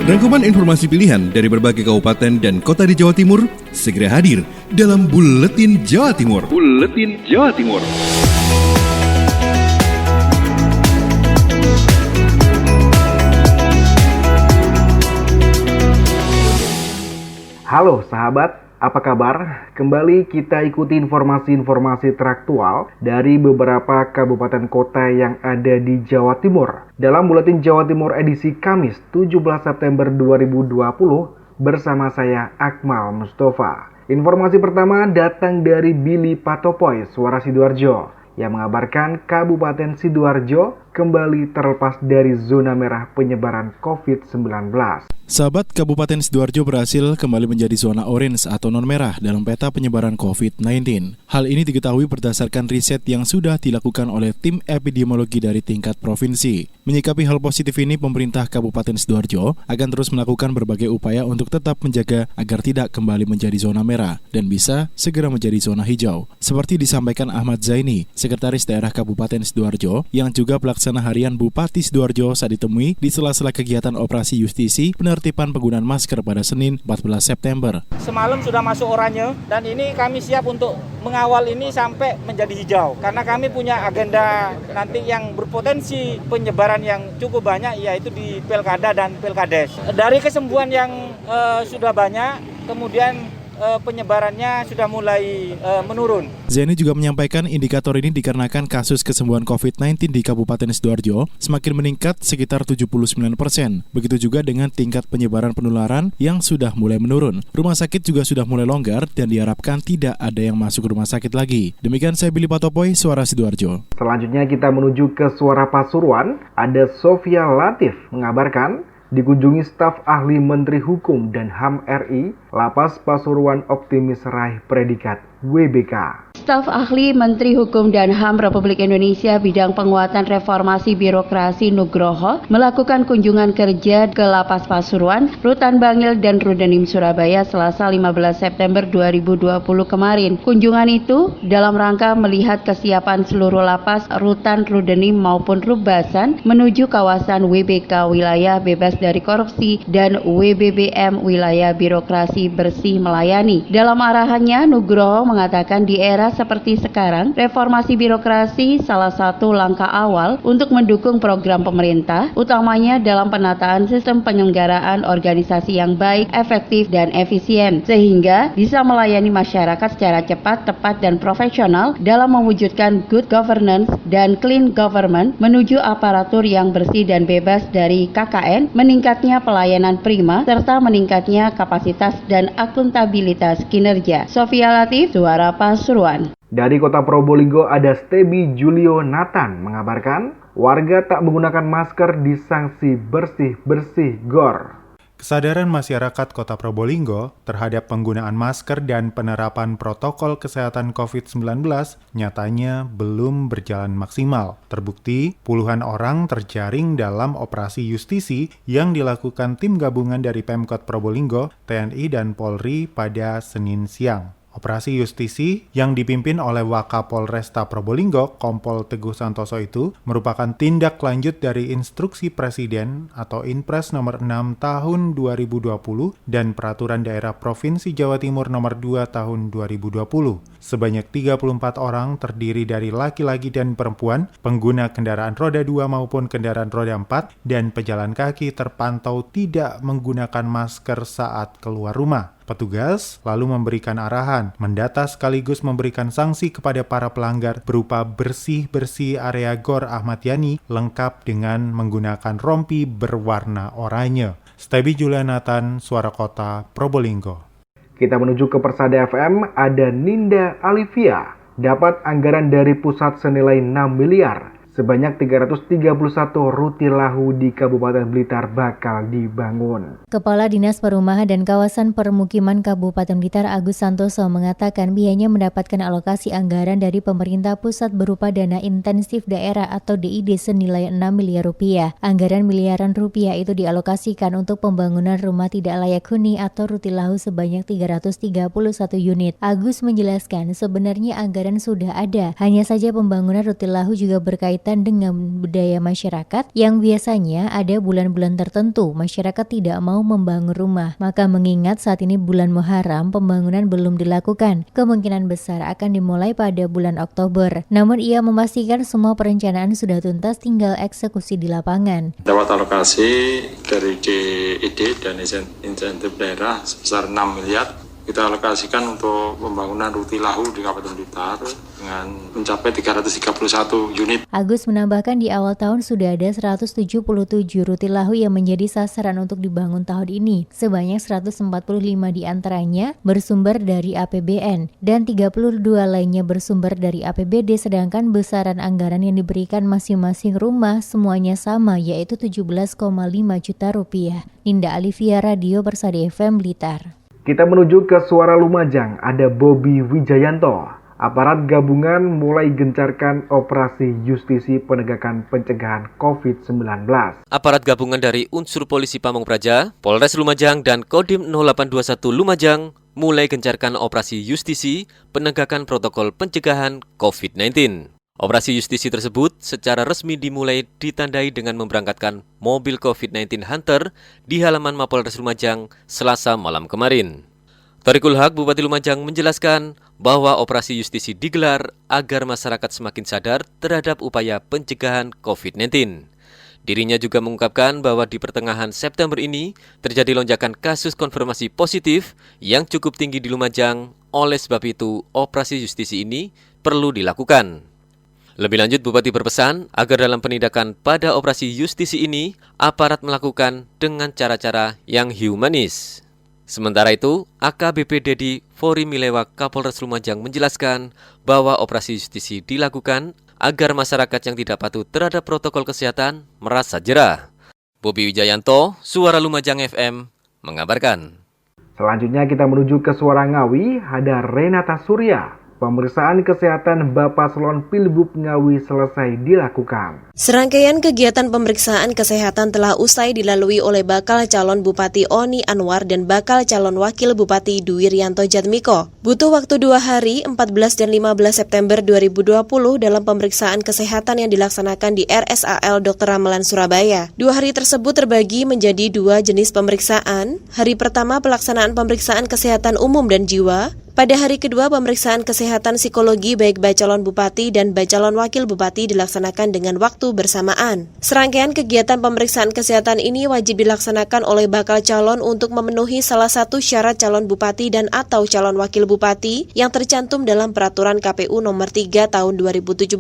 Rangkuman informasi pilihan dari berbagai kabupaten dan kota di Jawa Timur segera hadir dalam Buletin Jawa Timur. Buletin Jawa Timur. Halo sahabat, apa kabar? Kembali kita ikuti informasi-informasi teraktual dari beberapa kabupaten kota yang ada di Jawa Timur. Dalam Buletin Jawa Timur edisi Kamis 17 September 2020 bersama saya Akmal Mustafa. Informasi pertama datang dari Billy Patopoy, Suara Sidoarjo, yang mengabarkan Kabupaten Sidoarjo kembali terlepas dari zona merah penyebaran COVID-19. Sahabat, Kabupaten Sidoarjo berhasil kembali menjadi zona orange atau non-merah dalam peta penyebaran COVID-19. Hal ini diketahui berdasarkan riset yang sudah dilakukan oleh tim epidemiologi dari tingkat provinsi. Menyikapi hal positif ini, pemerintah Kabupaten Sidoarjo akan terus melakukan berbagai upaya untuk tetap menjaga agar tidak kembali menjadi zona merah dan bisa segera menjadi zona hijau. Seperti disampaikan Ahmad Zaini, Sekretaris Daerah Kabupaten Sidoarjo, yang juga pelaksana harian Bupati Sidoarjo saat ditemui di sela-sela kegiatan operasi justisi penertiban penggunaan masker pada Senin 14 September. Semalam sudah masuk oranye dan ini kami siap untuk mengawal ini sampai menjadi hijau karena kami punya agenda nanti yang berpotensi penyebaran yang cukup banyak, yaitu di Pilkada dan Pilkades. Dari kesembuhan yang sudah banyak, kemudian penyebarannya sudah mulai menurun. Zaini juga menyampaikan indikator ini dikarenakan kasus kesembuhan COVID-19 di Kabupaten Sidoarjo semakin meningkat sekitar 79%. Begitu juga dengan tingkat penyebaran penularan yang sudah mulai menurun. Rumah sakit juga sudah mulai longgar dan diharapkan tidak ada yang masuk rumah sakit lagi. Demikian saya Billy Patopoy, Suara Sidoarjo. Selanjutnya kita menuju ke Suara Pasuruan. Ada Sofia Latif mengabarkan dikunjungi staf ahli Menteri Hukum dan HAM RI, Lapas Pasuruan optimis raih predikat WBK. Staf ahli Menteri Hukum dan HAM Republik Indonesia bidang penguatan reformasi birokrasi Nugroho melakukan kunjungan kerja ke Lapas Pasuruan, Rutan Bangil dan Rudenim Surabaya Selasa 15 September 2020 kemarin. Kunjungan itu dalam rangka melihat kesiapan seluruh lapas, rutan, Rudenim maupun Rubasan menuju kawasan WBK wilayah bebas dari korupsi dan WBBM wilayah birokrasi bersih melayani. Dalam arahannya, Nugroho mengatakan di era seperti sekarang, reformasi birokrasi salah satu langkah awal untuk mendukung program pemerintah, utamanya dalam penataan sistem penyelenggaraan organisasi yang baik, efektif, dan efisien, sehingga bisa melayani masyarakat secara cepat, tepat, dan profesional dalam mewujudkan good governance dan clean government menuju aparatur yang bersih dan bebas dari KKN, meningkatnya pelayanan prima, serta meningkatnya kapasitas dan akuntabilitas kinerja. Sofia Latif, Suara Pasuruan. Dari kota Probolinggo ada Stebi Julio Nathan mengabarkan warga tak menggunakan masker disanksi bersih-bersih GOR. Kesadaran masyarakat Kota Probolinggo terhadap penggunaan masker dan penerapan protokol kesehatan COVID-19 nyatanya belum berjalan maksimal. Terbukti, puluhan orang terjaring dalam operasi justisi yang dilakukan tim gabungan dari Pemkot Probolinggo, TNI, dan Polri pada Senin siang. Operasi justisi yang dipimpin oleh Wakapolresta Probolinggo, Kompol Teguh Santoso itu merupakan tindak lanjut dari instruksi Presiden atau Inpres nomor 6 tahun 2020 dan Peraturan Daerah Provinsi Jawa Timur nomor 2 tahun 2020. Sebanyak 34 orang terdiri dari laki-laki dan perempuan, pengguna kendaraan roda 2 maupun kendaraan roda 4, dan pejalan kaki terpantau tidak menggunakan masker saat keluar rumah. Petugas lalu memberikan arahan, mendata sekaligus memberikan sanksi kepada para pelanggar berupa bersih-bersih area GOR Ahmad Yani lengkap dengan menggunakan rompi berwarna oranye. Stebi Julio Nathan, Suara Kota, Probolinggo. Kita menuju ke Persada FM, ada Ninda Alivia, dapat anggaran dari pusat senilai 6 miliar. Sebanyak 331 rutilahu di Kabupaten Blitar bakal dibangun. Kepala Dinas Perumahan dan Kawasan Permukiman Kabupaten Blitar Agus Santoso mengatakan pihaknya mendapatkan alokasi anggaran dari pemerintah pusat berupa dana intensif daerah atau DID senilai 6 miliar rupiah. Anggaran miliaran rupiah itu dialokasikan untuk pembangunan rumah tidak layak huni atau rutilahu sebanyak 331 unit. Agus menjelaskan sebenarnya anggaran sudah ada, hanya saja pembangunan rutilahu juga berkaitan berkaitan dengan budaya masyarakat yang biasanya ada bulan-bulan tertentu masyarakat tidak mau membangun rumah. Maka mengingat saat ini bulan Muharram, pembangunan belum dilakukan. Kemungkinan besar akan dimulai pada bulan Oktober. Namun ia memastikan semua perencanaan sudah tuntas, tinggal eksekusi di lapangan. Dapat alokasi dari DID dan insentif daerah sebesar 6 miliar. Kita alokasikan untuk pembangunan Ruti Lahu di Kabupaten Blitar dengan mencapai 331 unit. Agus menambahkan di awal tahun sudah ada 177 Ruti Lahu yang menjadi sasaran untuk dibangun tahun ini. Sebanyak 145 diantaranya bersumber dari APBN dan 32 lainnya bersumber dari APBD, sedangkan besaran anggaran yang diberikan masing-masing rumah semuanya sama, yaitu 17,5 juta rupiah. Ninda Alivia, Radio Persada FM Blitar. Kita menuju ke Suara Lumajang, ada Bobi Wijayanto. Aparat gabungan mulai gencarkan operasi justisi penegakan pencegahan COVID-19. Aparat gabungan dari unsur polisi Pamong Praja, Polres Lumajang, dan Kodim 0821 Lumajang mulai gencarkan operasi justisi penegakan protokol pencegahan COVID-19. Operasi justisi tersebut secara resmi dimulai ditandai dengan memberangkatkan mobil COVID-19 Hunter di halaman Mapolres Lumajang Selasa malam kemarin. Thoriqul Haq, Bupati Lumajang, menjelaskan bahwa operasi justisi digelar agar masyarakat semakin sadar terhadap upaya pencegahan COVID-19. Dirinya juga mengungkapkan bahwa di pertengahan September ini terjadi lonjakan kasus konfirmasi positif yang cukup tinggi di Lumajang. Oleh sebab itu, operasi justisi ini perlu dilakukan. Lebih lanjut, Bupati berpesan agar dalam penindakan pada operasi justisi ini, aparat melakukan dengan cara-cara yang humanis. Sementara itu, AKBP Dedi Fori Milewa Kapolres Lumajang menjelaskan bahwa operasi justisi dilakukan agar masyarakat yang tidak patuh terhadap protokol kesehatan merasa jera. Bobi Wijayanto, Suara Lumajang FM, mengabarkan. Selanjutnya kita menuju ke Suara Ngawi, ada Renata Surya. Pemeriksaan kesehatan Bapak Paslon Pilgub Ngawi selesai dilakukan. Serangkaian kegiatan pemeriksaan kesehatan telah usai dilalui oleh bakal calon Bupati Oni Anwar dan bakal calon Wakil Bupati Dwi Rianto Jatmiko. Butuh waktu 2 hari, 14 dan 15 September 2020 dalam pemeriksaan kesehatan yang dilaksanakan di RSAL Dr. Ramelan Surabaya. 2 hari tersebut terbagi menjadi 2 jenis pemeriksaan. Hari pertama pelaksanaan pemeriksaan kesehatan umum dan jiwa. Pada hari kedua, pemeriksaan kesehatan psikologi baik bacalon bupati dan bacalon wakil bupati dilaksanakan dengan waktu bersamaan. Serangkaian kegiatan pemeriksaan kesehatan ini wajib dilaksanakan oleh bakal calon untuk memenuhi salah satu syarat calon bupati dan atau calon wakil bupati yang tercantum dalam Peraturan KPU Nomor 3 Tahun 2017.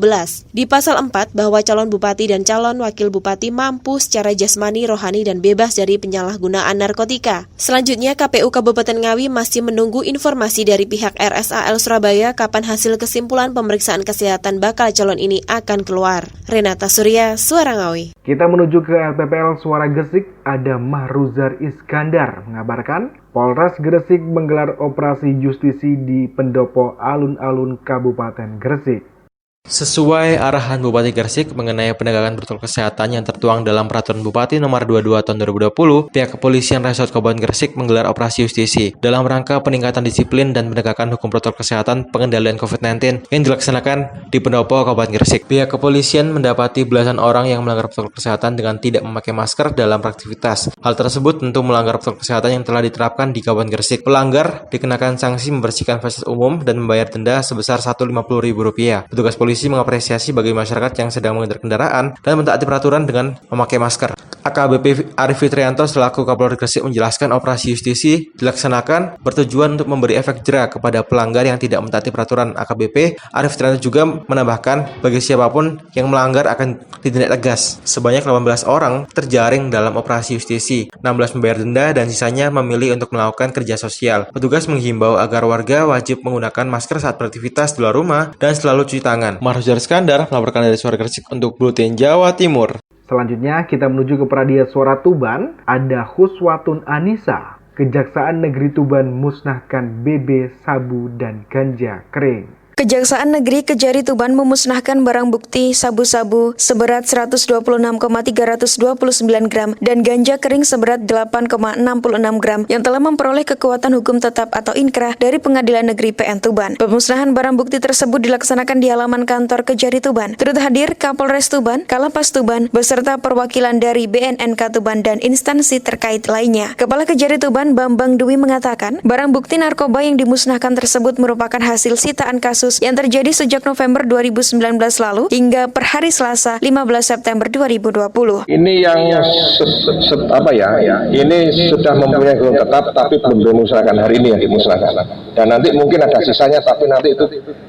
Di Pasal 4 bahwa calon bupati dan calon wakil bupati mampu secara jasmani, rohani, dan bebas dari penyalahgunaan narkotika. Selanjutnya, KPU Kabupaten Ngawi masih menunggu informasi dari pihak RSAL Surabaya kapan hasil kesimpulan pemeriksaan kesehatan bakal calon ini akan keluar. Renata Surya, Suara Ngawi. Kita menuju ke LPPL Suara Gresik, ada Mahruzar Iskandar mengabarkan Polres Gresik menggelar operasi justisi di pendopo alun-alun Kabupaten Gresik. Sesuai arahan Bupati Gresik mengenai penegakan protokol kesehatan yang tertuang dalam Peraturan Bupati Nomor 22 Tahun 2020, pihak Kepolisian Resort Kabupaten Gresik menggelar operasi justisi dalam rangka peningkatan disiplin dan penegakan hukum protokol kesehatan pengendalian COVID-19 yang dilaksanakan di pendopo Kabupaten Gresik. Pihak kepolisian mendapati belasan orang yang melanggar protokol kesehatan dengan tidak memakai masker dalam beraktivitas. Hal tersebut tentu melanggar protokol kesehatan yang telah diterapkan di Kabupaten Gresik. Pelanggar dikenakan sanksi membersihkan fasilitas umum dan membayar denda sebesar Rp150.000. Petugas polisi mengapresiasi bagi masyarakat yang sedang mengendari kendaraan dan mentaati peraturan dengan memakai masker. AKBP Arif Fitrianto selaku Kapolres Gresik menjelaskan operasi justisi dilaksanakan bertujuan untuk memberi efek jera kepada pelanggar yang tidak mentaati peraturan. AKBP Arif Fitrianto juga menambahkan bagi siapapun yang melanggar akan ditindak tegas. Sebanyak 18 orang terjaring dalam operasi justisi, 16 membayar denda dan sisanya memilih untuk melakukan kerja sosial. Petugas menghimbau agar warga wajib menggunakan masker saat beraktivitas di luar rumah dan selalu cuci tangan. Mahruzar Iskandar melaporkan dari Suara Gresik untuk Buletin Jawa Timur. Selanjutnya kita menuju ke Pradia Suara Tuban, ada Huswatun Anissa. Kejaksaan Negeri Tuban musnahkan BB, sabu, dan ganja kering. Kejaksaan Negeri Kejari Tuban memusnahkan barang bukti sabu-sabu seberat 126,329 gram dan ganja kering seberat 8,66 gram yang telah memperoleh kekuatan hukum tetap atau inkrah dari Pengadilan Negeri PN Tuban. Pemusnahan barang bukti tersebut dilaksanakan di halaman kantor Kejari Tuban. Turut hadir Kapolres Tuban, Kalapas Tuban, beserta perwakilan dari BNNK Tuban dan instansi terkait lainnya. Kepala Kejari Tuban, Bambang Dwi, mengatakan barang bukti narkoba yang dimusnahkan tersebut merupakan hasil sitaan kasus yang terjadi sejak November 2019 lalu hingga per hari Selasa 15 September 2020. Ini yang ini sudah mempunyai hukum tetap tapi belum dimusnahkan, hari ini yang dimusnahkan. Dan nanti mungkin ada sisanya tapi nanti itu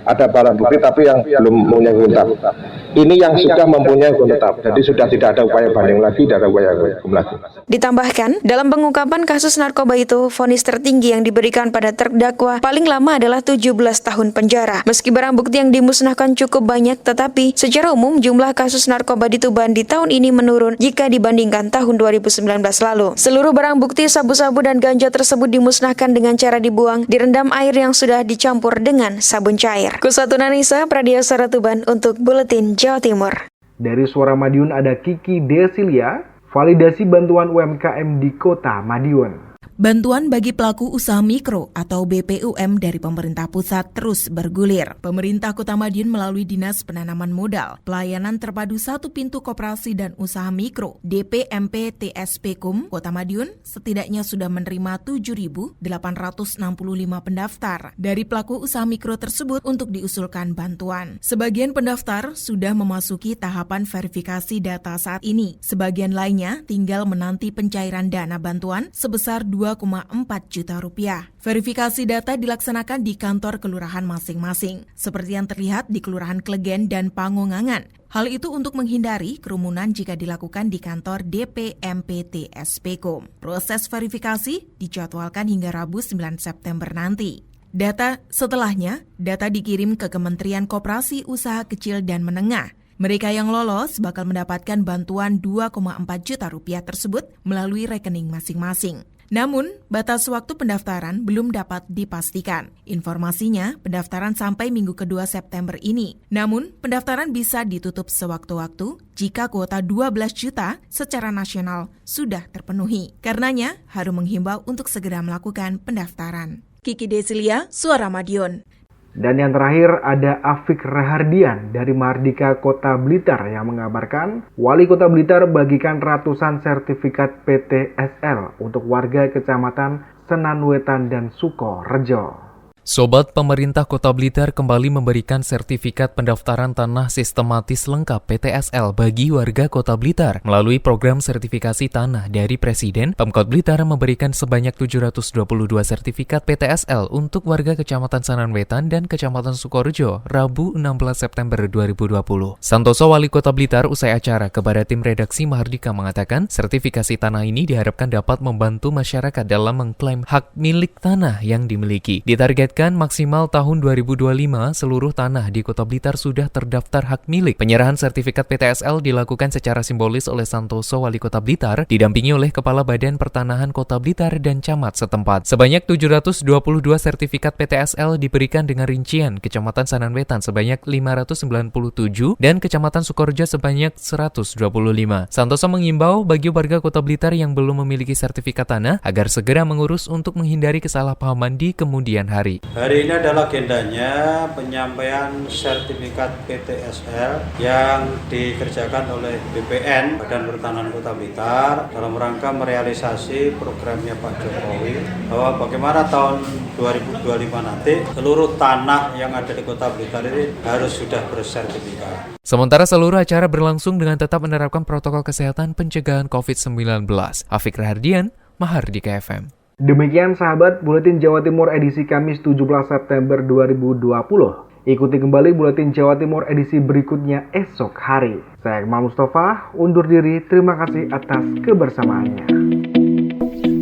ada barang bukti tapi yang belum mempunyai hukum tetap. Ini yang sudah mempunyai hukum tetap. Jadi sudah tidak ada upaya banding lagi, tidak ada upaya hukum lagi. Ditambahkan, dalam pengungkapan kasus narkoba itu, vonis tertinggi yang diberikan pada terdakwa paling lama adalah 17 tahun penjara. Meski barang bukti yang dimusnahkan cukup banyak, tetapi secara umum jumlah kasus narkoba di Tuban di tahun ini menurun jika dibandingkan tahun 2019 lalu. Seluruh barang bukti sabu-sabu dan ganja tersebut dimusnahkan dengan cara dibuang, direndam air yang sudah dicampur dengan sabun cair. Kusatuna Nisa, Pradiasara Tuban untuk Buletin Jawa Timur. Dari Suara Madiun ada Kiki Desilia, validasi bantuan UMKM di Kota Madiun. Bantuan bagi pelaku usaha mikro atau BPUM dari pemerintah pusat terus bergulir. Pemerintah Kota Madiun melalui Dinas Penanaman Modal, Pelayanan Terpadu Satu Pintu Koperasi dan Usaha Mikro DPMP TSPKUM Kota Madiun setidaknya sudah menerima 7.865 pendaftar dari pelaku usaha mikro tersebut untuk diusulkan bantuan. Sebagian pendaftar sudah memasuki tahapan verifikasi data saat ini. Sebagian lainnya tinggal menanti pencairan dana bantuan sebesar 2,4 juta rupiah. Verifikasi data dilaksanakan di kantor kelurahan masing-masing, seperti yang terlihat di Kelurahan Klegen dan Pangongangan. Hal itu untuk menghindari kerumunan jika dilakukan di kantor DPMP TSPKUM. Proses verifikasi dijadwalkan hingga Rabu 9 September nanti. Setelahnya, data dikirim ke Kementerian Koperasi Usaha Kecil dan Menengah. Mereka yang lolos bakal mendapatkan bantuan 2,4 juta rupiah tersebut melalui rekening masing-masing. Namun, batas waktu pendaftaran belum dapat dipastikan. Informasinya, pendaftaran sampai Minggu kedua September ini. Namun, pendaftaran bisa ditutup sewaktu-waktu jika kuota 12 juta secara nasional sudah terpenuhi. Karenanya, Harum menghimbau untuk segera melakukan pendaftaran. Kiki Desilia, Suara Madiun. Dan yang terakhir ada Afik Rahardian dari Mardika Kota Blitar yang mengabarkan Wali Kota Blitar bagikan ratusan sertifikat PTSL untuk warga Kecamatan Senanwetan dan Sukorejo. Sobat Pemerintah Kota Blitar kembali memberikan sertifikat pendaftaran tanah sistematis lengkap PTSL bagi warga Kota Blitar. Melalui program sertifikasi tanah dari Presiden, Pemkot Blitar memberikan sebanyak 722 sertifikat PTSL untuk warga Kecamatan Sananwetan dan Kecamatan Sukorejo, Rabu 16 September 2020. Santoso, Wali Kota Blitar, usai acara kepada tim redaksi Mahardika mengatakan, sertifikasi tanah ini diharapkan dapat membantu masyarakat dalam mengklaim hak milik tanah yang dimiliki. Ditargetkan maksimal tahun 2025 seluruh tanah di Kota Blitar sudah terdaftar hak milik. Penyerahan sertifikat PTSL dilakukan secara simbolis oleh Santoso, Wali Kota Blitar, didampingi oleh Kepala Badan Pertanahan Kota Blitar dan camat setempat. Sebanyak 722 sertifikat PTSL diberikan dengan rincian Kecamatan Sananwetan sebanyak 597 dan Kecamatan Sukorejo sebanyak 125. Santoso mengimbau bagi warga Kota Blitar yang belum memiliki sertifikat tanah agar segera mengurus untuk menghindari kesalahpahaman di kemudian hari. Hari ini adalah agendanya penyampaian sertifikat PTSL yang dikerjakan oleh BPN, Badan Pertanahan Kota Blitar, dalam rangka merealisasi programnya Pak Jokowi, bahwa bagaimana tahun 2025 nanti seluruh tanah yang ada di Kota Blitar ini harus sudah bersertifikat. Sementara seluruh acara berlangsung dengan tetap menerapkan protokol kesehatan pencegahan COVID-19. Afik Rahardian, Mahardika FM. Demikian sahabat, Buletin Jawa Timur edisi Kamis 17 September 2020. Ikuti kembali Buletin Jawa Timur edisi berikutnya esok hari. Saya Akmal Mustafa, undur diri. Terima kasih atas kebersamaannya.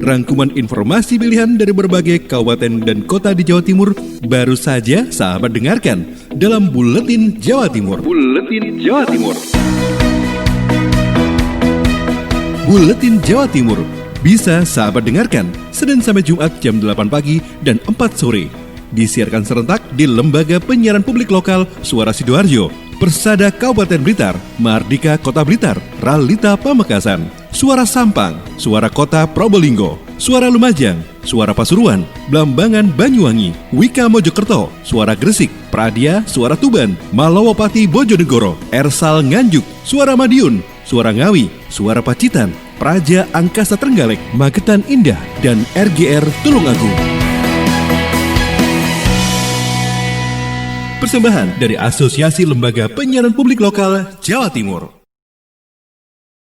Rangkuman informasi pilihan dari berbagai kabupaten dan kota di Jawa Timur baru saja sahabat dengarkan dalam Buletin Jawa Timur. Buletin Jawa Timur. Buletin Jawa Timur bisa sahabat dengarkan Senin sampai Jumat jam 8 pagi dan 4 sore disiarkan serentak di Lembaga Penyiaran Publik Lokal Suara Sidoarjo, Persada Kabupaten Blitar, Mardika Kota Blitar, Ralita Pamekasan, Suara Sampang, Suara Kota Probolinggo, Suara Lumajang, Suara Pasuruan, Blambangan Banyuwangi, Wika Mojokerto, Suara Gresik, Pradia, Suara Tuban, Malawapati Bojonegoro, Ersal Nganjuk, Suara Madiun, Suara Ngawi, Suara Pacitan, Praja Angkasa Trenggalek, Magetan Indah, dan RGR Tulungagung. Persembahan dari Asosiasi Lembaga Penyiaran Publik Lokal Jawa Timur.